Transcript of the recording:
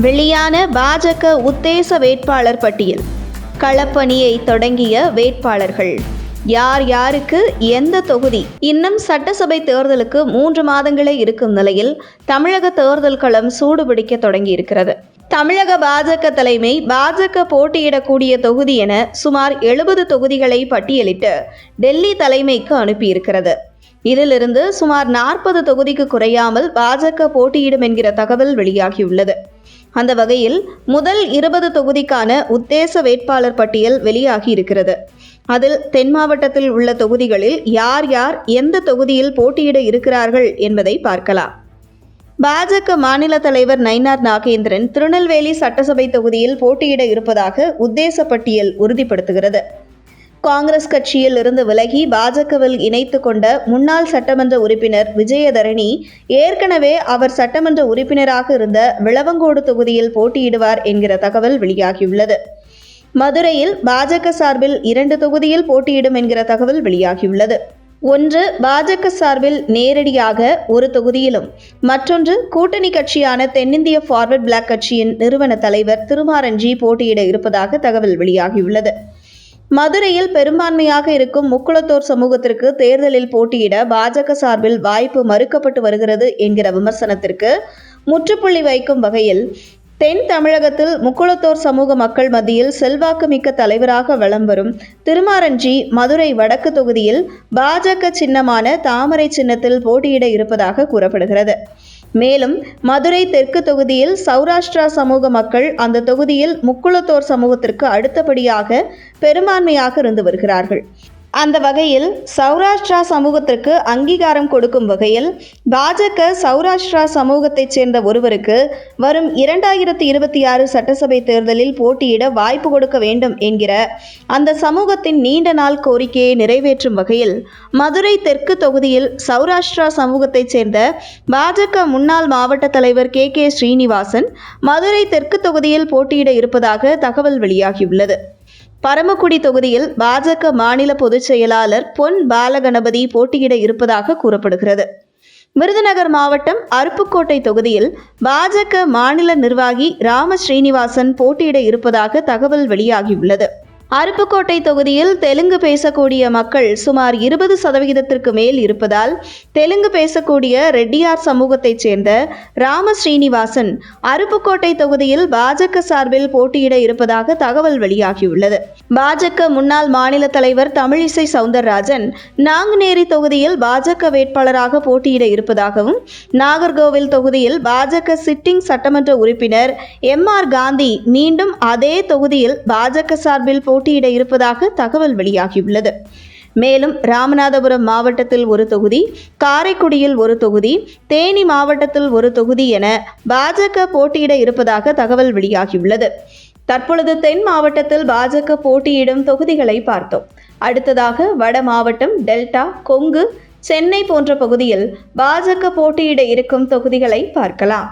வெளியான பாஜக உத்தேச வேட்பாளர் பட்டியல். களப்பணியை தொடங்கிய வேட்பாளர்கள் யார் யாருக்கு எந்த தொகுதி? இன்னும் சட்டசபை தேர்தலுக்கு 3 மாதங்களே இருக்கும் நிலையில் தமிழக தேர்தல் களம் சூடுபிடிக்க தொடங்கியிருக்கிறது. தமிழக பாஜக தலைமை பாஜக போட்டியிடக்கூடிய தொகுதி என சுமார் 70 தொகுதிகளை பட்டியலிட்டு டெல்லி தலைமைக்கு அனுப்பியிருக்கிறது. இதிலிருந்து சுமார் 40 தொகுதிக்கு குறையாமல் பாஜக போட்டியிடும் என்கிற தகவல் வெளியாகியுள்ளது. அந்த வகையில் முதல் 20 தொகுதிக்கான உத்தேச வேட்பாளர் பட்டியல் வெளியாகி இருக்கிறது. அதில் தென் மாவட்டத்தில் உள்ள தொகுதிகளில் யார் யார் எந்த தொகுதியில் போட்டியிட இருக்கிறார்கள் என்பதை பார்க்கலாம். பாஜக மாநில தலைவர் நயினார் நாகேந்திரன் திருநெல்வேலி சட்டசபை தொகுதியில் போட்டியிட இருப்பதாக உத்தேச பட்டியல் உறுதிப்படுத்துகிறது. காங்கிரஸ் கட்சியில் இருந்து விலகி பாஜகவில் இணைத்து கொண்ட முன்னாள் சட்டமன்ற உறுப்பினர் விஜயதரணி ஏற்கனவே அவர் சட்டமன்ற உறுப்பினராக இருந்த விளவங்கோடு தொகுதியில் போட்டியிடுவார் என்கிற தகவல் வெளியாகியுள்ளது. மதுரையில் பாஜக சார்பில் 2 தொகுதியில் போட்டியிடும் என்கிற தகவல் வெளியாகியுள்ளது. ஒன்று பாஜக சார்பில் நேரடியாக ஒரு தொகுதியிலும், மற்றொன்று கூட்டணி கட்சியான தென்னிந்திய ஃபார்வர்ட் பிளாக் கட்சியின் நிறுவன தலைவர் திருமாரஞ்சி போட்டியிட இருப்பதாக தகவல் வெளியாகியுள்ளது. மதுரையில் பெரும்பான்மையாக இருக்கும் முக்குளத்தோர் சமூகத்திற்கு தேர்தலில் போட்டியிட பாஜக சார்பில் வாய்ப்பு மறுக்கப்பட்டு வருகிறது என்கிற விமர்சனத்திற்கு முற்றுப்புள்ளி வைக்கும் வகையில் தென் தமிழகத்தில் முக்குளத்தோர் சமூக மக்கள் மத்தியில் செல்வாக்கு மிக்க தலைவராக வலம் வரும் திருமாரஞ்சி மதுரை வடக்கு தொகுதியில் பாஜக சின்னமான தாமரை சின்னத்தில் போட்டியிட இருப்பதாக கூறப்படுகிறது. மேலும் மதுரை தெற்கு தொகுதியில் சௌராஷ்டிரா சமூக மக்கள் அந்த தொகுதியில் முக்குளத்தோர் சமூகத்திற்கு அடுத்தபடியாக பெரும்பான்மையாக இருந்து வருகிறார்கள். அந்த வகையில் சௌராஷ்டிரா சமூகத்திற்கு அங்கீகாரம் கொடுக்கும் வகையில் பாஜக சௌராஷ்டிரா சமூகத்தைச் சேர்ந்த ஒருவருக்கு வரும் 2026 சட்டசபை தேர்தலில் போட்டியிட வாய்ப்பு கொடுக்க வேண்டும் என்கிற அந்த சமூகத்தின் நீண்ட நாள் கோரிக்கையை நிறைவேற்றும் வகையில் மதுரை தெற்கு தொகுதியில் சௌராஷ்டிரா சமூகத்தைச் சேர்ந்த பாஜக முன்னாள் மாவட்ட தலைவர் கே ஸ்ரீனிவாசன் மதுரை தெற்கு தொகுதியில் போட்டியிட இருப்பதாக தகவல் வெளியாகியுள்ளது. பரமக்குடி தொகுதியில் பாஜக மாநில பொதுச் செயலாளர் பொன் பாலகணபதி போட்டியிட இருப்பதாக கூறப்படுகிறது. விருதுநகர் மாவட்டம் அருப்புக்கோட்டை தொகுதியில் பாஜக மாநில நிர்வாகி ராம ஸ்ரீனிவாசன் போட்டியிட இருப்பதாக தகவல் வெளியாகியுள்ளது. அருப்புக்கோட்டை தொகுதியில் தெலுங்கு பேசக்கூடிய மக்கள் சுமார் 20% மேல் இருப்பதால் தெலுங்கு பேசக்கூடிய ரெட்டியார் சமூகத்தைச் சேர்ந்த ராம ஸ்ரீனிவாசன் அருப்புக்கோட்டை தொகுதியில் பாஜக சார்பில் போட்டியிட இருப்பதாக தகவல் வெளியாகியுள்ளது. பாஜக முன்னாள் மாநில தலைவர் தமிழிசை சவுந்தரராஜன் நாங்குநேரி தொகுதியில் பாஜக வேட்பாளராக போட்டியிட இருப்பதாகவும், நாகர்கோவில் தொகுதியில் பாஜக சிட்டிங் சட்டமன்ற உறுப்பினர் MR காந்தி மீண்டும் அதே தொகுதியில் பாஜக சார்பில் போட்டியிட இருப்பதாக தகவல் வெளியாகியுள்ளது. மேலும் ராமநாதபுரம் மாவட்டத்தில் ஒரு தொகுதி, காரைக்குடியில் ஒரு தொகுதி, தேனி மாவட்டத்தில் ஒரு தொகுதி என பாஜக போட்டியிட இருப்பதாக தகவல் வெளியாகியுள்ளது. தற்பொழுது தென் மாவட்டத்தில் பாஜக போட்டியிடும் தொகுதிகளை பார்த்தோம். அடுத்ததாக வட மாவட்டம், டெல்டா, கொங்கு, சென்னை போன்ற பகுதியில் பாஜக போட்டியிட இருக்கும் தொகுதிகளை பார்க்கலாம்.